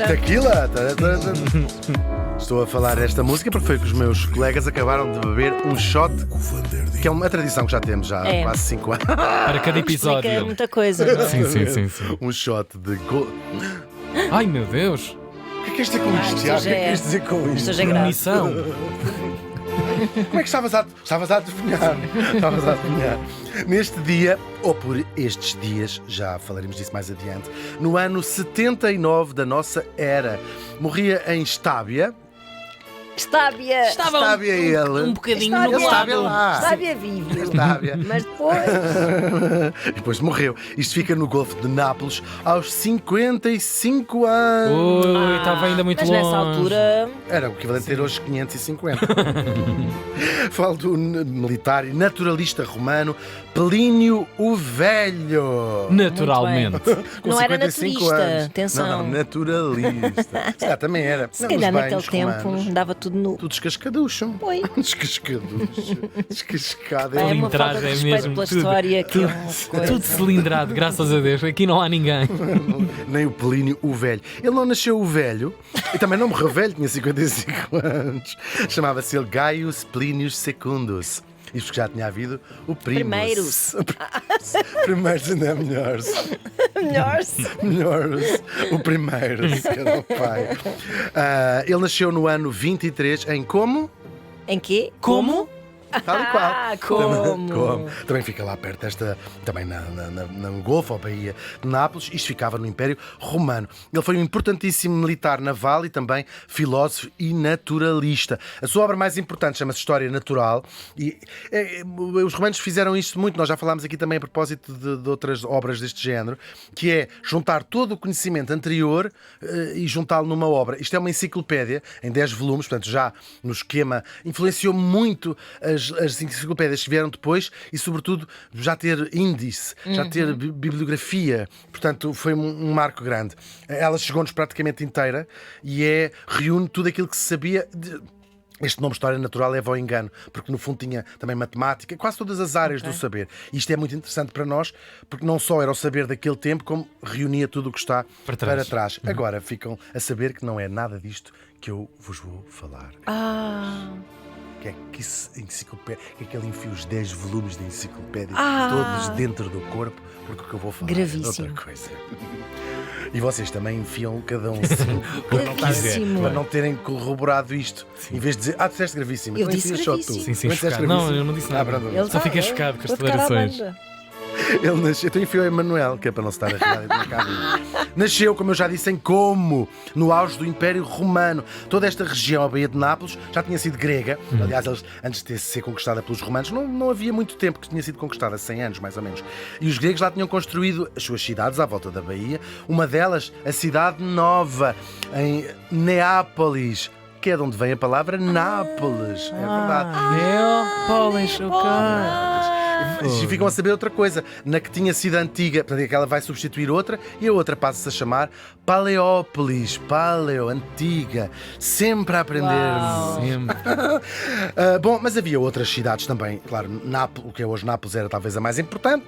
Tequila. Estou a falar esta música porque foi que os meus colegas acabaram de beber um shot, que é uma tradição que já temos há quase 5 anos. Para cada Explica episódio. muita coisa. Não é? Sim. Um shot de Ai meu Deus! O que é que queres dizer com isto, Tiago? O que é que queres dizer com isto? Isto hoje é grave. Missão. Como é que estavas a adivinhar? Estavas a adivinhar. Neste dia, ou por estes dias, já falaremos disso mais adiante, no ano 79 da nossa era, morria em Estábia. Estábia. Estábia ele. Um bocadinho Estábia. nublado. lá. Estábia vive. Estábia. Mas depois. E depois morreu. Isto fica no Golfo de Nápoles aos 55 anos. Ui, estava ainda muito Mas longe. nessa altura. Era o equivalente a ter hoje 550. Falo do militar e naturalista romano Plínio o Velho. Naturalmente. Com Não era 55 naturista, anos. atenção. Não, naturalista. Já também era. Se Não, calhar nos naquele bens tempo romanos. dava tudo nu. Tudo descascaducho. Oi. Descascaducho. Descascado. É uma Cilindrado, falta de é respeito mesmo, pela tudo. história que é uma coisa. Tudo cilindrado, graças a Deus. Aqui não há ninguém. Nem o Plínio o Velho. Ele não nasceu o velho e também não morreu velho, tinha 55 anos. Chamava-se ele Gaius Plinius Secundus. Isto porque já tinha havido o Primus. Primeiros ainda é melhores. Melhores. O primeiro, se calhar o pai. Ele nasceu no ano 23 em como? Em quê? Como? Tal e qual. Ah, como? Também fica lá perto desta, também no Golfo, ou Baía de Nápoles. Isto ficava no Império Romano. Ele foi um importantíssimo militar naval e também filósofo e naturalista. A sua obra mais importante chama-se História Natural e os romanos fizeram isto muito. Nós já falámos aqui também a propósito de outras obras deste género, que é juntar todo o conhecimento anterior e juntá-lo numa obra. Isto é uma enciclopédia em 10 volumes, portanto já no esquema influenciou muito as enciclopédias que vieram depois e, sobretudo, já ter índice, já ter bibliografia. Portanto, foi um marco grande. Ela chegou-nos praticamente inteira e reúne tudo aquilo que se sabia. Este nome História Natural leva ao engano, porque no fundo tinha também matemática, quase todas as áreas do saber. E isto é muito interessante para nós, porque não só era o saber daquele tempo, como reunia tudo o que está para trás. Agora ficam a saber que não é nada disto que eu vos vou falar. Que é que enciclopédia, que é que ele enfia os 10 volumes da enciclopédia todos dentro do corpo, porque o que eu vou falar é Gravíssimo. outra coisa. E vocês também enfiam cada um 5 Gravíssimo. para não terem corroborado isto. Em vez de dizer, disseste gravíssimo. Eu então disse enfias só tu. gravíssimo. Sim, Também disseste chocado. Não, gravíssimo. eu não disse nada. pronto. Ele Só fiquei vai, chocado com as vou tocar à declarações. banda. Ele nasceu, então enfiou Emanuel, que é para não se estar a riar na cabine. Nasceu, como eu já disse, em Como, no auge do Império Romano. Toda esta região, a Baía de Nápoles, já tinha sido grega. Aliás, antes de ser conquistada pelos romanos, não havia muito tempo que tinha sido conquistada, 100 anos mais ou menos. E os gregos lá tinham construído as suas cidades à volta da Baía. Uma delas, a Cidade Nova, em Neápolis, que é de onde vem a palavra Nápoles. É verdade. Neópolis, ok. E ficam a saber outra coisa. Na que tinha sido antiga, portanto, aquela vai substituir outra e a outra passa-se a chamar Paleópolis. Paleo, antiga. Sempre a aprendermos. Sempre. Bom, mas havia outras cidades também. Claro, o que é hoje Nápoles era talvez a mais importante,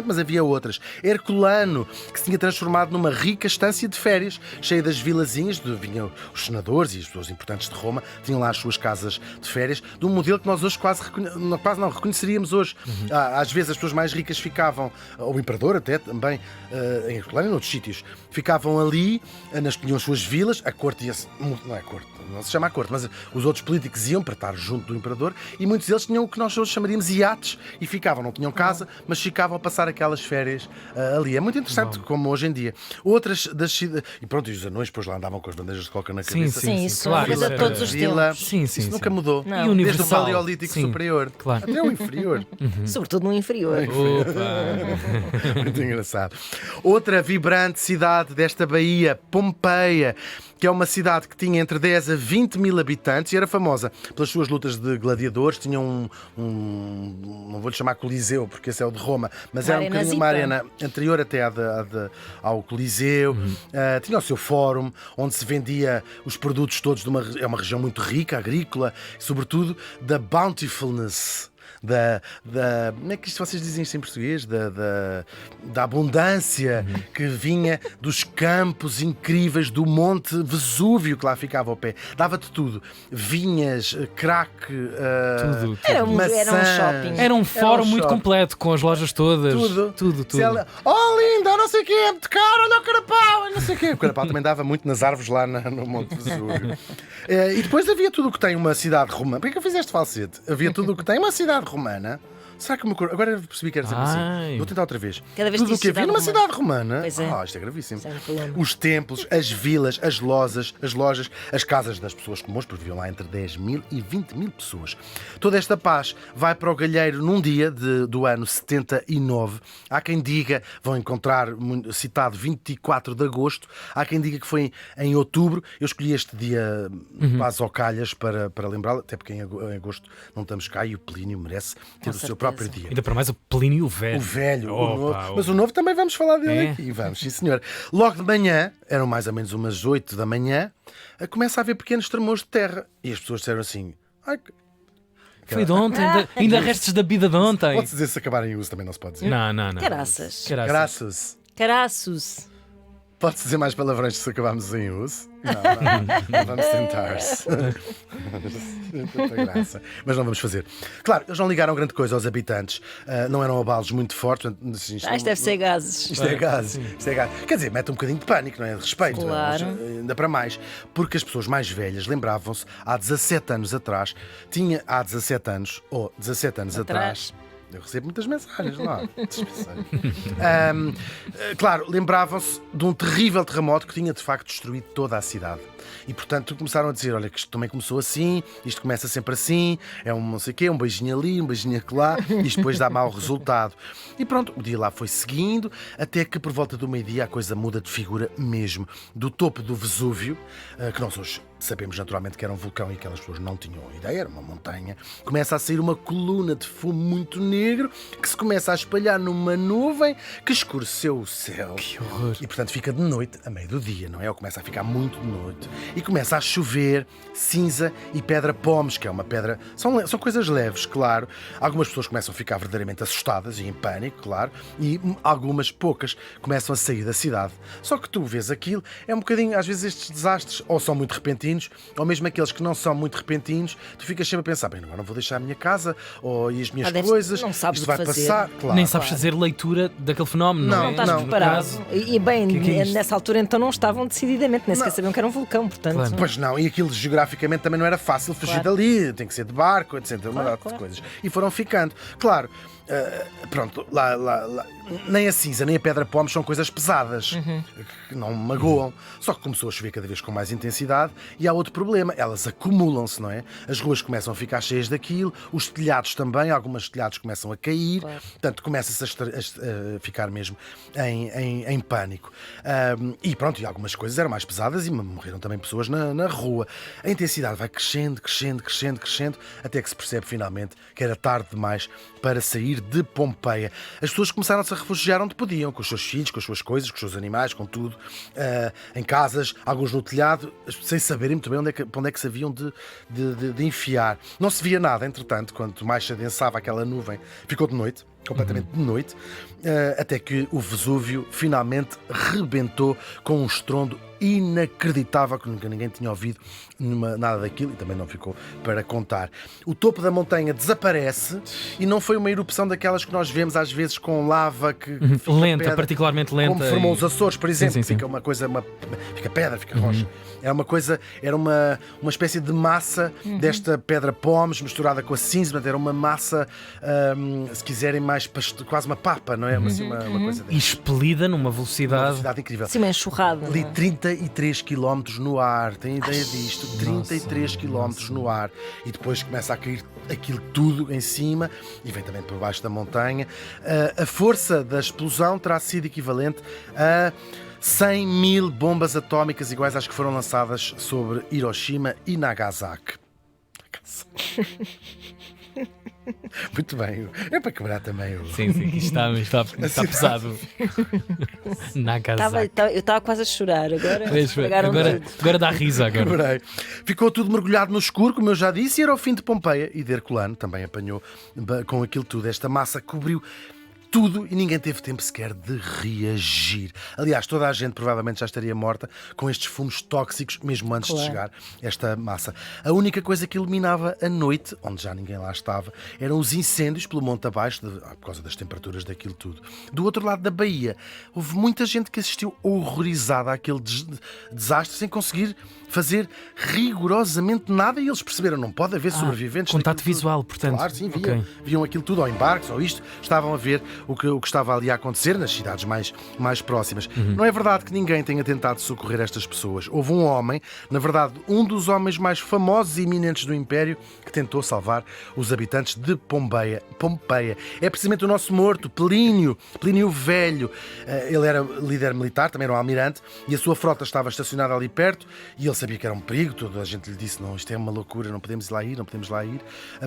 mas havia outras. Herculano, que se tinha transformado numa rica estância de férias, cheia das vilazinhas, vinham os senadores e as pessoas importantes de Roma, tinham lá as suas casas de férias, de um modelo que nós hoje quase não reconheceríamos hoje. Às vezes as pessoas mais ricas ficavam, o imperador até também, em Herculano e noutros sítios, ficavam ali, tinham as suas vilas, a corte ia-se, não é corte, não se chama a corte, mas os outros políticos iam para estar junto do imperador e muitos deles tinham o que nós hoje chamaríamos iates e ficavam, não tinham casa, mas ficavam a passar aquelas férias ali. É muito interessante, como hoje em dia. Outras das cidades, e pronto, e os anões depois lá andavam com as bandejas de coca na cabeça. Sim, isso claro, é uma coisa de isso todos os Vila, tempos. Sim, isso nunca mudou. Não. E Desde o universal. Paleolítico Sim, superior. claro. Até o inferior. Sobretudo no inferior. Opa. Muito engraçado. Outra vibrante cidade desta Baía, Pompeia, que é uma cidade que tinha entre 10 a 20 mil habitantes e era famosa pelas suas lutas de gladiadores. Tinha não vou-lhe chamar Coliseu, porque esse é o de Roma, mas era um bocadinho uma arena anterior até ao Coliseu. Tinha o seu fórum, onde se vendia os produtos todos é uma região muito rica, agrícola, e sobretudo da bountifulness como é que isto vocês dizem isto em português? Da abundância que vinha dos campos incríveis do Monte Vesúvio que lá ficava ao pé. Dava-te tudo. Vinhas, crack, Tudo. Era um shopping. Era um fórum muito shopping. completo, com as lojas todas. Tudo. Tudo. Oh, linda, não sei o quê, é muito caro, olha o carapau, não sei o quê. O carapau também dava muito nas árvores lá no Monte Vesúvio. E depois havia tudo o que tem uma cidade romana. Por que eu fizeste falsete? Havia tudo o que tem uma cidade romana. Será que agora percebi que era sempre assim. Vou tentar outra vez. Cada vez Tudo o diz que havia cidade numa romana. cidade romana. Pois é. Isto é gravíssimo. Isso é um problema. Os templos, as vilas, as lojas, as casas das pessoas comuns, porque viviam lá entre 10 mil e 20 mil pessoas. Toda esta paz vai para o galheiro num dia do ano 79. Há quem diga, vão encontrar citado 24 de agosto, há quem diga que foi em outubro. Eu escolhi este dia quase ao calhas para lembrá-lo, até porque em agosto não estamos cá e o Plínio merece ter o seu certeza. próprio dia. Ainda para mais o Plínio Velho. O velho, o Opa, novo. Mas o novo também vamos falar dele É? aqui. Vamos, sim senhor. Logo de manhã, eram mais ou menos umas 8 da manhã, começa a haver pequenos tremores de terra. E as pessoas disseram assim: ai, Foi de ontem, ainda restos da vida de ontem. pode-se dizer se acabarem em uso, também não se pode dizer. Não. Caraças. Graças. Caraços. Pode-se dizer mais palavrões se acabarmos em uso? Não vamos tentar-se. Tanta graça. Mas não vamos fazer. Claro, eles não ligaram grande coisa aos habitantes. Não eram abalos muito fortes. Assim, Isto deve ser gases. Isto é gás. Quer dizer, mete um bocadinho de pânico, não é? De respeito. Claro. Mas, ainda para mais. Porque as pessoas mais velhas lembravam-se, há 17 anos atrás, há 17 anos, ou 17 anos atrás. Eu recebo muitas mensagens lá. Claro, lembravam-se de um terrível terremoto que tinha de facto destruído toda a cidade. E portanto começaram a dizer: olha, que isto também começou assim, isto começa sempre assim, é um não sei o quê, um beijinho ali, um beijinho acolá, e isto depois dá mau resultado. E pronto, o dia lá foi seguindo, até que por volta do meio-dia a coisa muda de figura mesmo. Do topo do Vesúvio, que nós hoje sabemos naturalmente que era um vulcão e aquelas pessoas não tinham ideia, era uma montanha, começa a sair uma coluna de fumo muito negro que se começa a espalhar numa nuvem que escureceu o céu. Que horror. E portanto fica de noite, a meio do dia, não é? Ou começa a ficar muito de noite. E começa a chover cinza e pedra pómez, que é uma pedra... São coisas leves, claro. Algumas pessoas começam a ficar verdadeiramente assustadas e em pânico, claro. E algumas, poucas, começam a sair da cidade. Só que tu vês aquilo, é um bocadinho... Às vezes estes desastres ou são muito repentinos, ou mesmo aqueles que não são muito repentinos, tu ficas sempre a pensar: bem, agora não vou deixar a minha casa e as minhas coisas, não sabes isto o que vai fazer. passar. Claro. Nem sabes fazer leitura daquele fenómeno, não, Não, é? Não estás Não, preparado. caso- E bem, que é isto? nessa altura então não estavam decididamente, nem sequer sabiam que era um vulcão, portanto. Claro. Pois não, e aquilo geograficamente também não era fácil fugir Claro. dali, tem que ser de barco, etc. Uma data de claro. coisas. E foram ficando. Claro, pronto, lá, nem a cinza nem a pedra pómez são coisas pesadas, que não magoam. Só que começou a chover cada vez com mais intensidade e há outro problema: elas acumulam-se, não é? As ruas começam a ficar cheias daquilo, os telhados também, alguns telhados começam a cair, portanto começa-se a ficar mesmo em pânico. E pronto, e algumas coisas eram mais pesadas e morreram também pessoas na rua. A intensidade vai crescendo, até que se percebe finalmente que era tarde demais para sair de Pompeia. As pessoas começaram-se a refugiar onde podiam, com os seus filhos, com as suas coisas, com os seus animais, com tudo, em casas, alguns no telhado, sem saberem muito bem para onde é que se haviam de enfiar. Não se via nada, entretanto, quanto mais se adensava aquela nuvem, ficou de noite, completamente de noite, até que o Vesúvio finalmente rebentou com um estrondo inacreditável que nunca ninguém tinha ouvido nada daquilo e também não ficou para contar. O topo da montanha desaparece e não foi uma erupção daquelas que nós vemos às vezes com lava que fica Lenta, pedra, particularmente lenta. como formou os Açores, por exemplo. Sim. Fica uma coisa, fica pedra, fica rocha. Era uma espécie de massa desta pedra pómez misturada com a cinza, portanto, era uma massa, se quiserem, mais quase uma papa, não é? Assim, uma coisa E expelida numa uma velocidade. velocidade incrível. Assim, uma enxurrada. Ali não é? 33 km no ar, tem ideia disto? 33 km no ar. E depois começa a cair aquilo tudo em cima e vem também por baixo da montanha. A força da explosão terá sido equivalente a 100 mil bombas atómicas iguais às que foram lançadas sobre Hiroshima e Nagasaki. Muito bem. É para quebrar também o. Sim, sim, isto está pesado. Nagasaki. Eu estava quase a chorar. Agora estragaram tudo. Agora dá risa. Agora. Quebrei. Ficou tudo mergulhado no escuro, como eu já disse, e era o fim de Pompeia. E de Herculano também apanhou com aquilo tudo. Esta massa cobriu tudo e ninguém teve tempo sequer de reagir. Aliás, toda a gente provavelmente já estaria morta com estes fumos tóxicos, mesmo antes de chegar esta massa. A única coisa que iluminava a noite, onde já ninguém lá estava, eram os incêndios pelo monte abaixo, por causa das temperaturas daquilo tudo. Do outro lado da baía, houve muita gente que assistiu horrorizada àquele desastre sem conseguir fazer rigorosamente nada, e eles perceberam, não pode haver sobreviventes. Contato visual, portanto. Claro, sim, viam aquilo tudo, ou embarques, ou isto, estavam a ver o que estava ali a acontecer nas cidades mais próximas. Não é verdade que ninguém tenha tentado socorrer estas pessoas. Houve um homem, na verdade, um dos homens mais famosos e eminentes do Império, que tentou salvar os habitantes de Pompeia. É precisamente o nosso morto, Plínio Velho. Ele era líder militar, também era um almirante, e a sua frota estava estacionada ali perto, e ele sabia que era um perigo. Toda a gente lhe disse, não, isto é uma loucura, não podemos lá ir.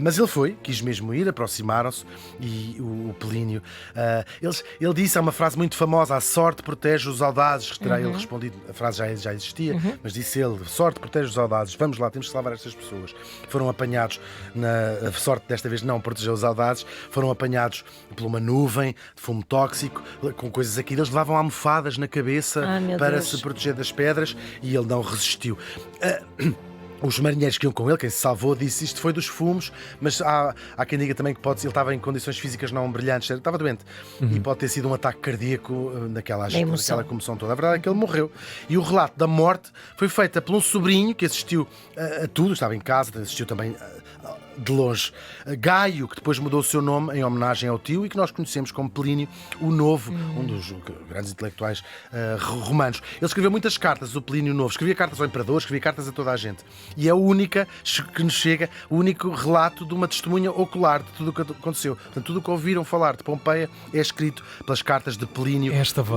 Mas ele foi, quis mesmo ir, aproximaram-se, e o Plínio, ele disse, há uma frase muito famosa, a sorte protege os audazes, terá ele respondido, a frase já existia, mas disse ele, sorte protege os audazes, vamos lá, temos que salvar estas pessoas. Foram apanhados, a sorte desta vez não protegeu os audazes, foram apanhados por uma nuvem de fumo tóxico, com coisas aqui, eles levavam almofadas na cabeça para se proteger das pedras, e ele não resistiu. Os marinheiros que iam com ele, quem se salvou, disse isto foi dos fumos, mas há quem diga também que ele estava em condições físicas não brilhantes, estava doente, e pode ter sido um ataque cardíaco naquela comoção toda. A verdade é que ele morreu. E o relato da morte foi feita por um sobrinho que assistiu a tudo, estava em casa, assistiu também de longe. Gaio, que depois mudou o seu nome em homenagem ao tio e que nós conhecemos como Plínio o Novo, um dos grandes intelectuais romanos. Ele escreveu muitas cartas, o Plínio Novo. Escrevia cartas ao imperador, escrevia cartas a toda a gente. E é a única que nos chega, o único relato de uma testemunha ocular de tudo o que aconteceu. Portanto, tudo o que ouviram falar de Pompeia é escrito pelas cartas de Plínio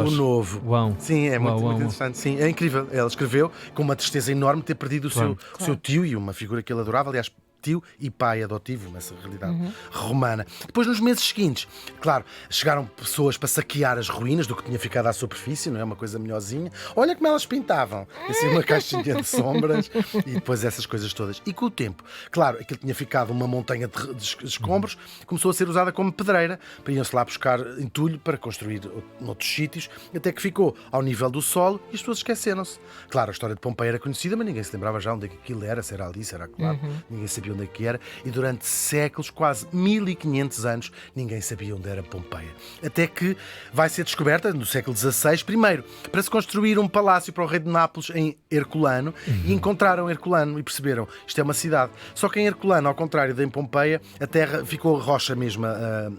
o Novo. Uau. Sim, é muito interessante. Sim, é incrível. Ele escreveu com uma tristeza enorme de ter perdido o seu tio e uma figura que ele adorava. Aliás, tio e pai adotivo, nessa realidade romana. Depois, nos meses seguintes, claro, chegaram pessoas para saquear as ruínas do que tinha ficado à superfície, não é? Uma coisa melhorzinha. Olha como elas pintavam. Assim, uma caixinha de sombras e depois essas coisas todas. E com o tempo, claro, aquilo tinha ficado uma montanha de escombros, começou a ser usada como pedreira, para iam-se lá buscar entulho para construir noutros sítios, até que ficou ao nível do solo e as pessoas esqueceram-se. Claro, a história de Pompeia era conhecida, mas ninguém se lembrava já onde é que aquilo era, se era ali, se era claro. Ninguém sabia onde é que era, e durante séculos, quase 1500 anos, ninguém sabia onde era Pompeia. Até que vai ser descoberta no século XVI, primeiro, para se construir um palácio para o rei de Nápoles em Herculano, e encontraram Herculano e perceberam, isto é uma cidade. Só que em Herculano, ao contrário de em Pompeia, a terra ficou rocha mesmo,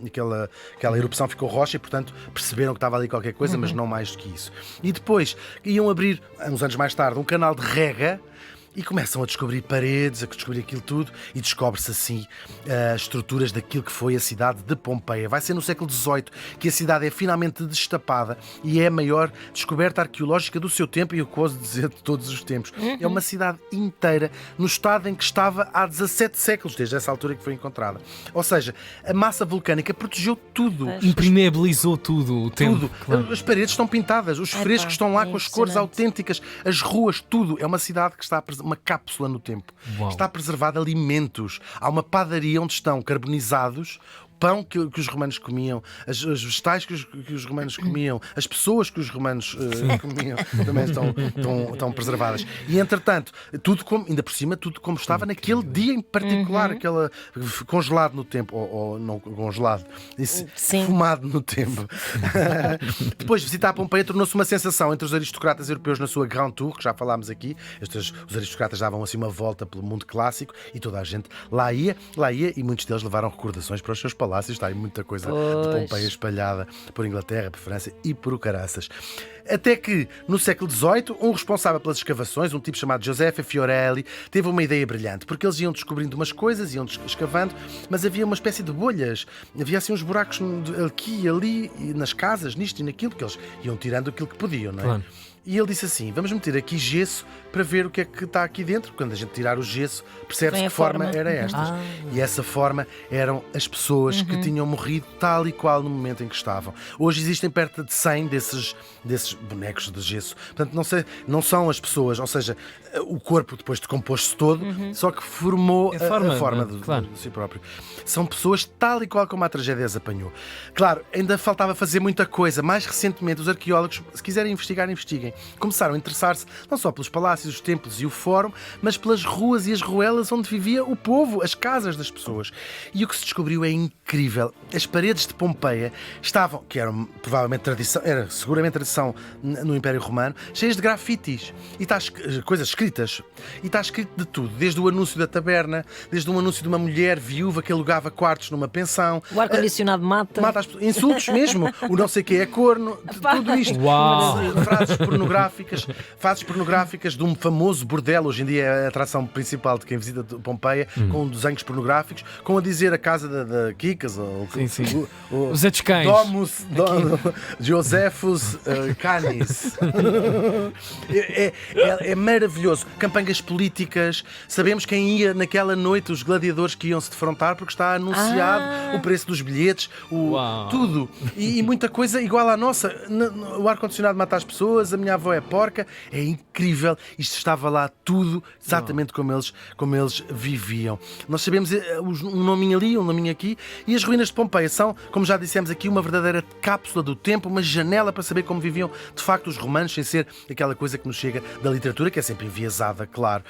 aquela erupção ficou rocha, e portanto perceberam que estava ali qualquer coisa, mas não mais do que isso. E depois iam abrir, uns anos mais tarde, um canal de rega, e começam a descobrir paredes, a descobrir aquilo tudo, e descobre-se assim as estruturas daquilo que foi a cidade de Pompeia. Vai ser no século XVIII que a cidade é finalmente destapada e é a maior descoberta arqueológica do seu tempo, e eu ouso dizer de todos os tempos. É uma cidade inteira no estado em que estava há 17 séculos, desde essa altura que foi encontrada. Ou seja, a massa vulcânica protegeu tudo. Impermeabilizou tudo o tempo. Tudo. Claro. As paredes estão pintadas, os frescos estão lá com as cores autênticas, as ruas, tudo. É uma cidade que está uma cápsula no tempo. Uau. Está a preservar alimentos. Há uma padaria onde estão carbonizados pão que os romanos comiam, os vegetais que os romanos comiam, as pessoas que os romanos comiam, também estão preservadas. E, entretanto, tudo como, ainda por cima, tudo como estava naquele dia em particular, aquela congelado no tempo, ou não congelado, fumado no tempo. Depois, visitar a Pompeia tornou-se uma sensação entre os aristocratas europeus na sua Grand Tour, que já falámos aqui. Os aristocratas davam assim uma volta pelo mundo clássico e toda a gente lá ia, e muitos deles levaram recordações para os seus palácios. Está aí muita coisa de Pompeia espalhada por Inglaterra, por França e por o caraças. Até que, no século XVIII, um responsável pelas escavações, um tipo chamado Giuseppe Fiorelli, teve uma ideia brilhante, porque eles iam descobrindo umas coisas, iam escavando, mas havia uma espécie de bolhas, havia assim uns buracos aqui e ali, e nas casas, nisto e naquilo, porque eles iam tirando aquilo que podiam, não é? Claro. E ele disse assim: vamos meter aqui gesso para ver o que é que está aqui dentro. Quando a gente tirar o gesso, percebe-se que forma era esta. E essa forma eram as pessoas que tinham morrido tal e qual no momento em que estavam. Hoje existem perto de 100 desses bonecos de gesso. Portanto, não são as pessoas, ou seja, o corpo depois decompôs-se todo, só que formou a forma de si próprio. São pessoas tal e qual como a tragédia as apanhou. Claro, ainda faltava fazer muita coisa. Mais recentemente, os arqueólogos, se quiserem investigar, investiguem. Começaram a interessar-se não só pelos palácios, os templos e o fórum, mas pelas ruas e as ruelas onde vivia o povo, as casas das pessoas. E o que se descobriu é incrível. As paredes de Pompeia estavam, que eram provavelmente tradição, era seguramente tradição no Império Romano, cheias de grafites e coisas escritas. E está escrito de tudo, desde o anúncio da taberna, desde um anúncio de uma mulher viúva que alugava quartos numa pensão. O ar-condicionado mata as pessoas. Insultos mesmo. O não sei quem é corno. Tudo isto. Uau. Frases pornográficas de um famoso bordel. Hoje em dia é a atração principal de quem visita Pompeia, com desenhos pornográficos, com a dizer a casa da Kikas, os etcães. Domus Josephus Canis. É maravilhoso. Campanhas políticas. Sabemos quem ia naquela noite, os gladiadores que iam se defrontar, porque está anunciado o preço dos bilhetes, tudo. E muita coisa igual à nossa. O ar-condicionado mata as pessoas, a minha avó é porca. É incrível. Isto estava lá tudo exatamente como eles viviam. Nós sabemos um nominho ali, um nominho aqui, e as ruínas de Pompeia são, como já dissemos aqui, uma verdadeira cápsula do tempo, uma janela para saber como viviam de facto os romanos, sem ser aquela coisa que nos chega da literatura, que é sempre enviesada, claro.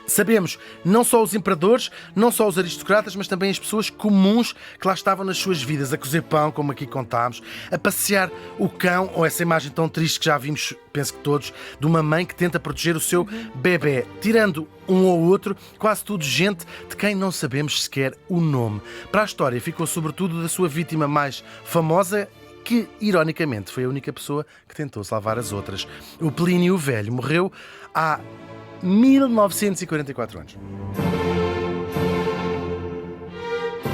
Sabemos não só os imperadores, não só os aristocratas, mas também as pessoas comuns que lá estavam nas suas vidas, a cozer pão, como aqui contámos, a passear o cão, ou essa imagem tão triste que já vimos, penso que todos, de uma mãe que tenta proteger o seu bebê, tirando um ou outro, quase tudo gente de quem não sabemos sequer o nome. Para a história ficou sobretudo da sua vítima mais famosa, que, ironicamente, foi a única pessoa que tentou salvar as outras. O Plínio o Velho morreu há 1944 anos.